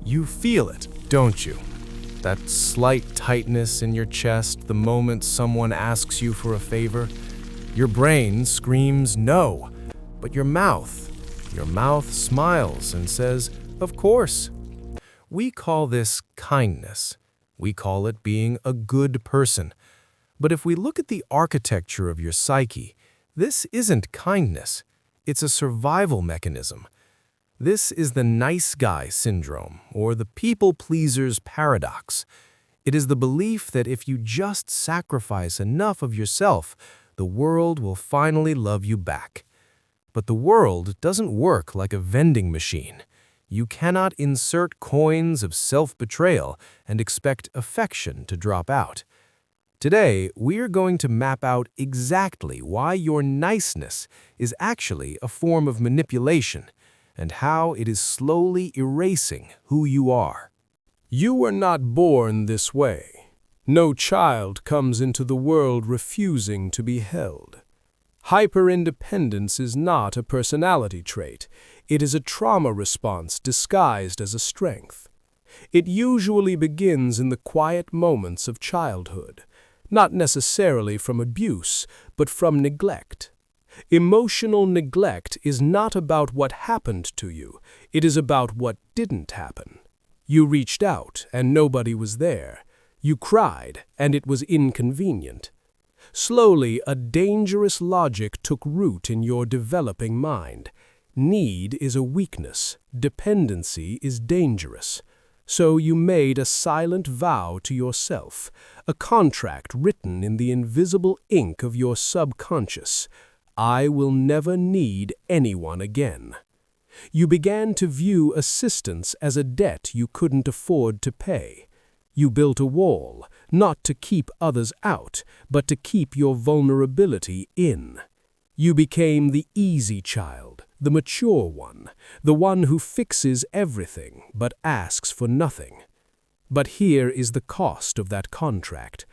You feel it, don't you? That slight tightness in your chest the moment someone asks you for a favor. Your brain screams no, but your mouth smiles and says, of course. We call this kindness. We call it being a good person. But if we look at the architecture of your psyche, this isn't kindness. It's a survival mechanism. This is the nice guy syndrome, or the people pleaser's paradox. It is the belief that if you just sacrifice enough of yourself, the world will finally love you back. But the world doesn't work like a vending machine. You cannot insert coins of self-betrayal and expect affection to drop out. Today, we are going to map out exactly why your niceness is actually a form of manipulation, and how it is slowly erasing who you are. You were not born this way. No child comes into the world refusing to be held. Hyperindependence is not a personality trait. It is a trauma response disguised as a strength. It usually begins in the quiet moments of childhood, not necessarily from abuse, but from neglect. Emotional neglect is not about what happened to you. It is about what didn't happen. You reached out and nobody was there. You cried and it was inconvenient. Slowly, a dangerous logic took root in your developing mind. Need is a weakness. Dependency is dangerous. So you made a silent vow to yourself, a contract written in the invisible ink of your subconscious. I will never need anyone again. You began to view assistance as a debt you couldn't afford to pay. You built a wall, not to keep others out, but to keep your vulnerability in. You became the easy child, the mature one, the one who fixes everything but asks for nothing. But here is the cost of that contract.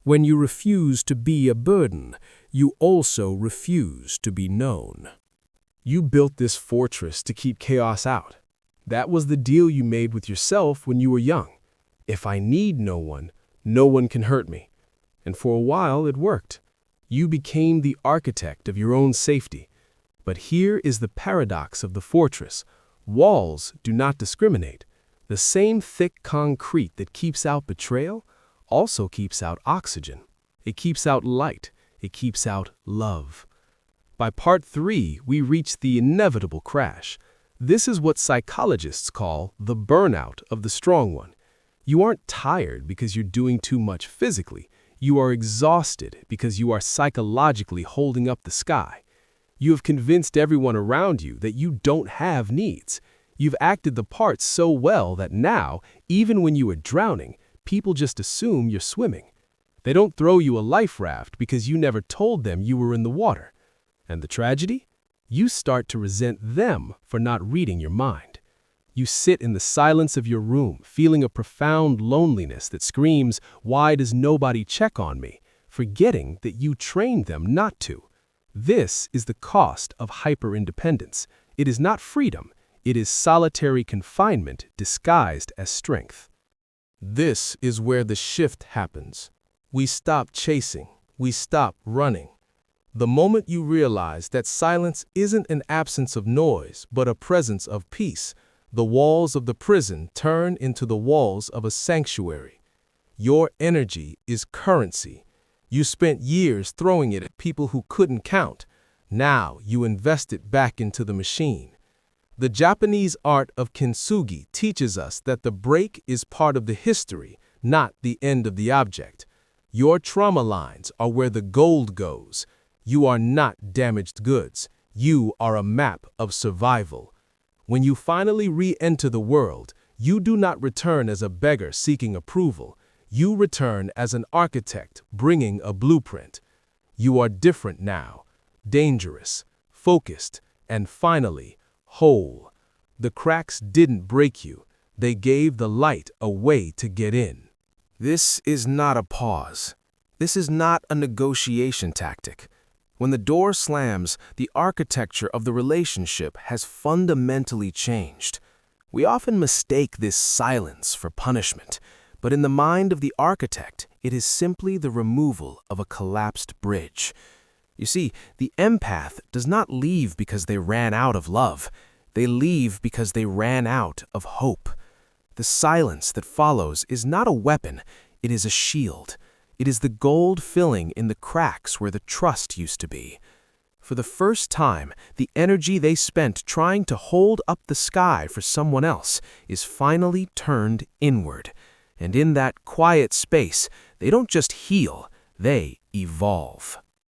When you refuse to be a burden, you also refuse to be known. You built this fortress to keep chaos out. That was the deal you made with yourself when you were young. If I need no one can hurt me. And for a while it worked. You became the architect of your own safety. But here is the paradox of the fortress. Walls do not discriminate. The same thick concrete that keeps out betrayal also keeps out oxygen. It keeps out light. It keeps out love. By part 3, we reach the inevitable crash. This is what psychologists call the burnout of the strong one. You aren't tired because you're doing too much physically. You are exhausted because you are psychologically holding up the sky. You have convinced everyone around you that you don't have needs. You've acted the part so well that now, even when you are drowning, people just assume you're swimming. They don't throw you a life raft because you never told them you were in the water. And the tragedy? You start to resent them for not reading your mind. You sit in the silence of your room, feeling a profound loneliness that screams, "Why does nobody check on me?" forgetting that you trained them not to. This is the cost of hyperindependence. It is not freedom. It is solitary confinement disguised as strength. This is where the shift happens. We stop chasing. We stop running. The moment you realize that silence isn't an absence of noise, but a presence of peace, the walls of the prison turn into the walls of a sanctuary. Your energy is currency. You spent years throwing it at people who couldn't count. Now you invest it back into the machine. The Japanese art of Kintsugi teaches us that the break is part of the history, not the end of the object. Your trauma lines are where the gold goes. You are not damaged goods. You are a map of survival. When you finally re-enter the world, you do not return as a beggar seeking approval. You return as an architect bringing a blueprint. You are different now, dangerous, focused, and finally, whole. The cracks didn't break you. They gave the light a way to get in. This is not a pause. This is not a negotiation tactic. When the door slams, the architecture of the relationship has fundamentally changed. We often mistake this silence for punishment, but in the mind of the architect, it is simply the removal of a collapsed bridge. You see, the empath does not leave because they ran out of love. They leave because they ran out of hope. The silence that follows is not a weapon, it is a shield. It is the gold filling in the cracks where the trust used to be. For the first time, the energy they spent trying to hold up the sky for someone else is finally turned inward. And in that quiet space, they don't just heal, they evolve.